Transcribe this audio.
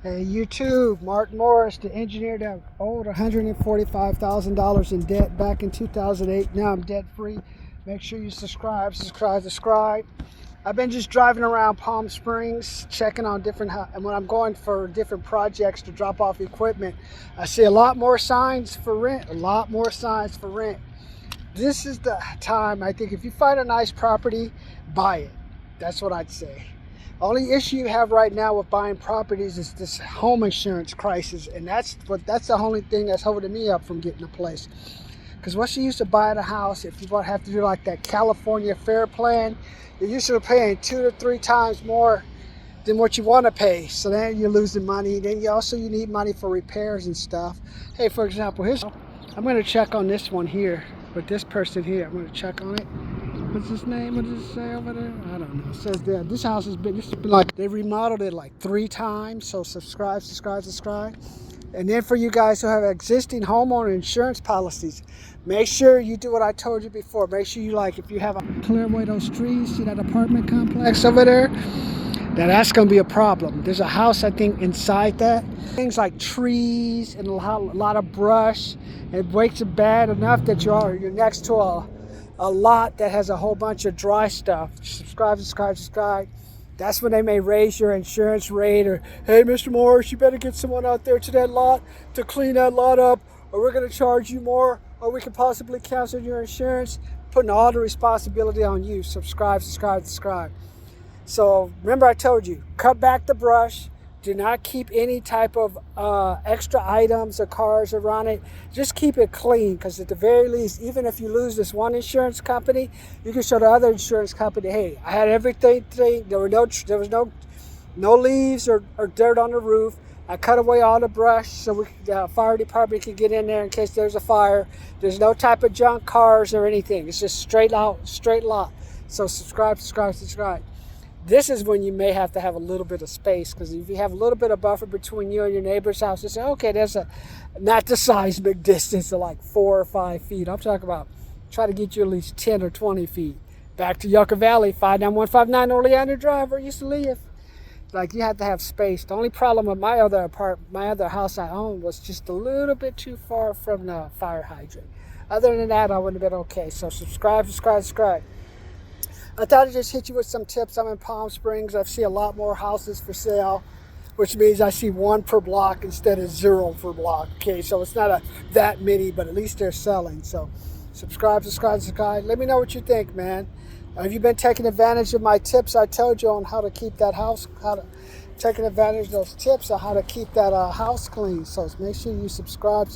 Hey, YouTube, Mark Morris, the engineer that owed $145,000 in debt back in 2008. Now I'm debt free. Make sure you subscribe. I've been just driving around Palm Springs, checking on and when I'm going for different projects to drop off equipment, I see a lot more signs for rent, This is the time, I think, if you find a nice property, buy it. That's what I'd say. Only issue you have right now with buying properties is this home insurance crisis, and that's the only thing that's holding me up from getting a place. Because once you used to buy a house, if you want to have to do like that California Fair Plan, you're used to paying 2 to 3 times more than what you want to pay. So then you're losing money. Then you need money for repairs and stuff. Hey, for example, I'm going to check on this one here with this person here. I'm going to check on it. What's his name? What does it say over there? I don't know. It says that this house has been like, they remodeled it like 3 times. So subscribe. And then for you guys who have existing homeowner insurance policies, make sure you do what I told you before. Make sure you, like, if you have clear away those trees, see that apartment complex over there? That's going to be a problem. There's a house, I think, inside that. Things like trees and a lot of brush. It makes it bad enough that you're next to a lot that has a whole bunch of dry stuff. Subscribe. That's when they may raise your insurance rate, or, hey, Mr. Morris, you better get someone out there to that lot to clean that lot up, or we're going to charge you more, or we could possibly cancel your insurance, putting all the responsibility on you. Subscribe. So remember, I told you, cut back the brush. Do not keep any type of extra items or cars around it. Just keep it clean, because at the very least, even if you lose this one insurance company, you can show the other insurance company, hey, I had everything. There was no leaves or dirt on the roof. I cut away all the brush so the fire department can get in there in case there's a fire. There's no type of junk cars or anything. It's just straight lot. So subscribe. This is when you may have to have a little bit of space, because if you have a little bit of buffer between you and your neighbor's house, you say, okay, there's not the seismic distance of like 4 or 5 feet. I'm talking about try to get you at least 10 or 20 feet. Back to Yucca Valley, 59159 Oleander Drive, where I used to live. Like, you have to have space. The only problem with my other house I owned was just a little bit too far from the fire hydrant. Other than that, I would have been okay. So subscribe. I thought I'd just hit you with some tips. I'm in Palm Springs. I see a lot more houses for sale, which means I see 1 per block instead of 0 per block. Okay, so it's not that many, but at least they're selling. So subscribe. Let me know what you think, man. Have you been taking advantage of my tips I told you on how to keep that house, taking advantage of those tips on how to keep that house clean? So make sure you subscribe.